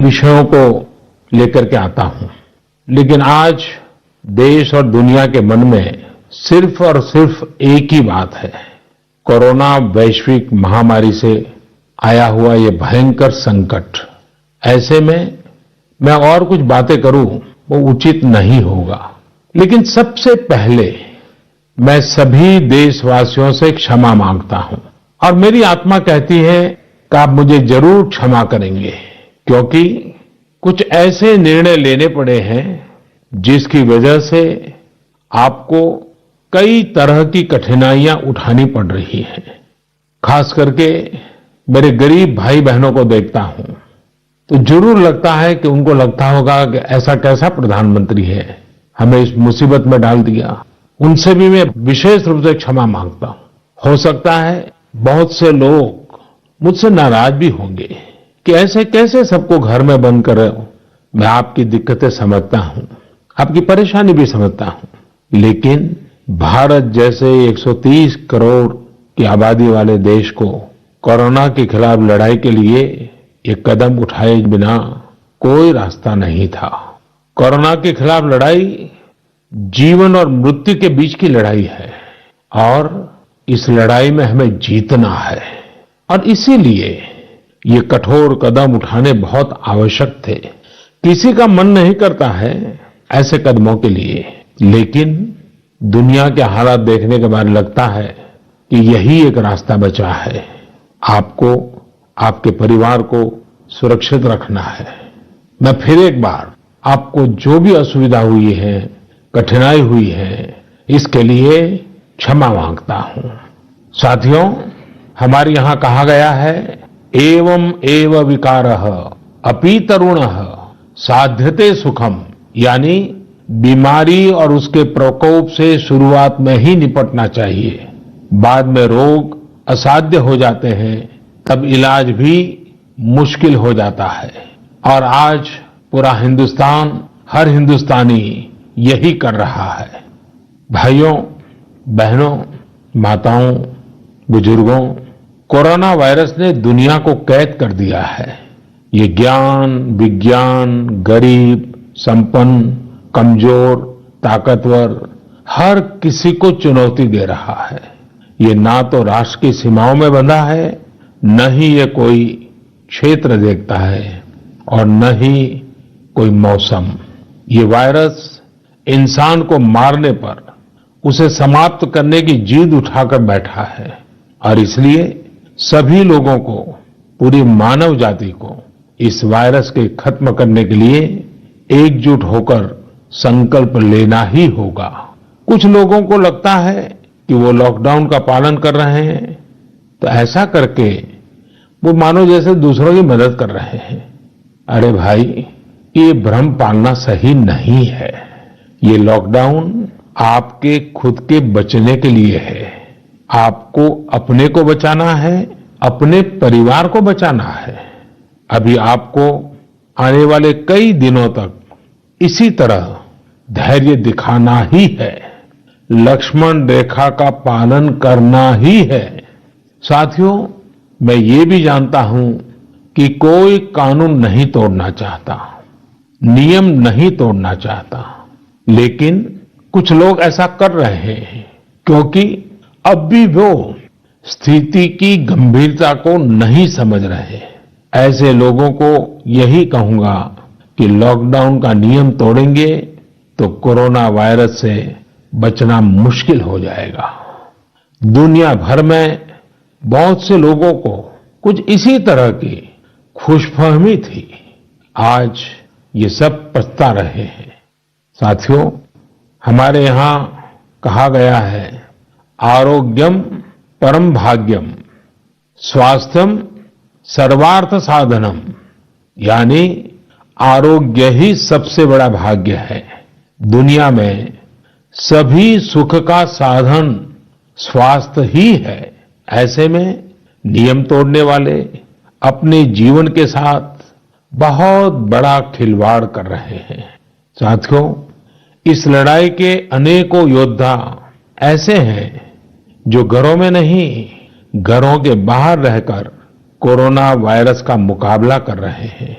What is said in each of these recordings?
विषयों को लेकर के आता हूं, लेकिन आज देश और दुनिया के मन में सिर्फ और सिर्फ एक ही बात है। कोरोना वैश्विक महामारी से आया हुआ ये भयंकर संकट। ऐसे में मैं और कुछ बातें करूं वो उचित नहीं होगा, लेकिन सबसे पहले मैं सभी देशवासियों से क्षमा मांगता हूं और मेरी आत्मा कहती है कि आप मुझे जरूर क्षमा करेंगे, क्योंकि कुछ ऐसे निर्णय लेने पड़े हैं जिसकी वजह से आपको कई तरह की कठिनाइयां उठानी पड़ रही हैं। खास करके मेरे गरीब भाई बहनों को देखता हूं तो जरूर लगता है कि उनको लगता होगा कि ऐसा कैसा प्रधानमंत्री है, हमें इस मुसीबत में डाल दिया। उनसे भी मैं विशेष रूप से क्षमा मांगता हूं। हो सकता है बहुत से लोग मुझसे नाराज भी होंगे कि ऐसे कैसे सबको घर में बंद कर रहे हो। मैं आपकी दिक्कतें समझता हूं, आपकी परेशानी भी समझता हूं, लेकिन भारत जैसे 130 करोड़ की आबादी वाले देश को कोरोना के खिलाफ लड़ाई के लिए एक कदम उठाए बिना कोई रास्ता नहीं था। कोरोना के खिलाफ लड़ाई जीवन और मृत्यु के बीच की लड़ाई है और इस लड़ाई में हमें जीतना है, और इसीलिए ये कठोर कदम उठाने बहुत आवश्यक थे। किसी का मन नहीं करता है ऐसे कदमों के लिए, लेकिन दुनिया के हालात देखने के बाद लगता है कि यही एक रास्ता बचा है। आपको, आपके परिवार को सुरक्षित रखना है। मैं फिर एक बार आपको जो भी असुविधा हुई है, कठिनाई हुई है, इसके लिए क्षमा मांगता हूं। साथियों, हमारे यहां कहा गया है, एवं एव विकारः अपि तरुणः साध्यते सुखम, यानी बीमारी और उसके प्रकोप से शुरुआत में ही निपटना चाहिए। बाद में रोग असाध्य हो जाते हैं, तब इलाज भी मुश्किल हो जाता है। और आज पूरा हिंदुस्तान, हर हिंदुस्तानी यही कर रहा है। भाइयों, बहनों, माताओं, बुजुर्गों, कोरोना वायरस ने दुनिया को कैद कर दिया है। ये ज्ञान, विज्ञान, गरीब, संपन्न, कमजोर, ताकतवर, हर किसी को चुनौती दे रहा है। ये ना तो राष्ट्र की सीमाओं में बंधा है, न ही ये कोई क्षेत्र देखता है और न ही कोई मौसम। ये वायरस इंसान को मारने पर उसे समाप्त करने की जिद उठाकर बैठा है, और इसलिए सभी लोगों को, पूरी मानव जाति को इस वायरस के खत्म करने के लिए एकजुट होकर संकल्प लेना ही होगा। कुछ लोगों को लगता है कि वो लॉकडाउन का पालन कर रहे हैं, तो ऐसा करके वो मानो जैसे दूसरों की मदद कर रहे हैं। अरे भाई, ये भ्रम पालना सही नहीं है। ये लॉकडाउन आपके खुद के बचने के लिए है। आपको अपने को बचाना है, अपने परिवार को बचाना है। अभी आपको आने वाले कई दिनों तक इसी तरह धैर्य दिखाना ही है, लक्ष्मण रेखा का पालन करना ही है। साथियों, मैं ये भी जानता हूं कि कोई कानून नहीं तोड़ना चाहता, नियम नहीं तोड़ना चाहता, लेकिन कुछ लोग ऐसा कर रहे हैं क्योंकि अब भी वो स्थिति की गंभीरता को नहीं समझ रहे। ऐसे लोगों को यही कहूंगा कि लॉकडाउन का नियम तोड़ेंगे तो कोरोना वायरस से बचना मुश्किल हो जाएगा। दुनिया भर में बहुत से लोगों को कुछ इसी तरह की खुशफहमी थी। आज ये सब पछता रहे हैं। साथियों, हमारे यहां कहा गया है, आरोग्यम परम भाग्यम, स्वास्थ्यम सर्वार्थ साधनम, यानी आरोग्य ही सबसे बड़ा भाग्य है। दुनिया में सभी सुख का साधन स्वास्थ्य ही है। ऐसे में नियम तोड़ने वाले अपने जीवन के साथ बहुत बड़ा खिलवाड़ कर रहे हैं। साथियों, इस लड़ाई के अनेकों योद्धा ऐसे हैं जो घरों में नहीं, घरों के बाहर रहकर कोरोना वायरस का मुकाबला कर रहे हैं।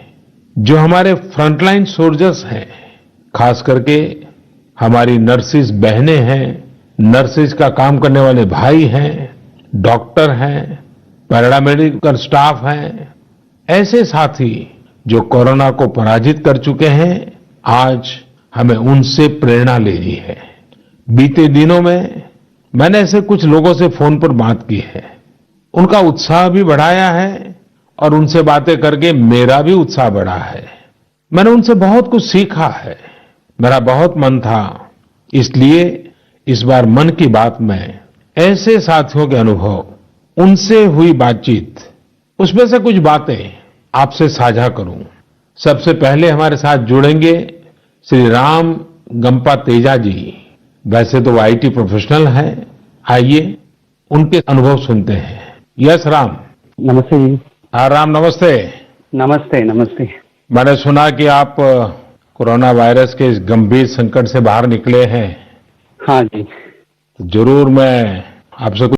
जो हमारे फ्रंटलाइन सोल्जर्स हैं, खास करके हमारी नर्सिस बहनें हैं, नर्सिस का काम करने वाले भाई हैं, डॉक्टर हैं, पैरामेडिकल स्टाफ हैं, ऐसे साथी जो कोरोना को पराजित कर चुके हैं, आज हमें उनसे प्रेरणा लेनी है। बीते दिनों में मैंने ऐसे कुछ लोगों से फोन पर बात की है, उनका उत्साह भी बढ़ाया है और उनसे बातें करके मेरा भी उत्साह बढ़ा है। मैंने उनसे बहुत कुछ सीखा है, मेरा बहुत मन था, इसलिए इस बार मन की बात में ऐसे साथियों के अनुभव, उनसे हुई बातचीत, उसमें से कुछ बातें आपसे साझा करूं। सबसे पहले हमारे साथ जुड़ेंगे श्री राम गंपा तेजा जी। वैसे तो वो आईटी प्रोफेशनल हैं, आइए उनके अनुभव सुनते हैं। यस राम। नमस्ते जी। हाँ राम, नमस्ते। नमस्ते नमस्ते। मैंने सुना कि आप कोरोना वायरस के इस गंभीर संकट से बाहर निकले हैं। हाँ जी। तो जरूर मैं आपसे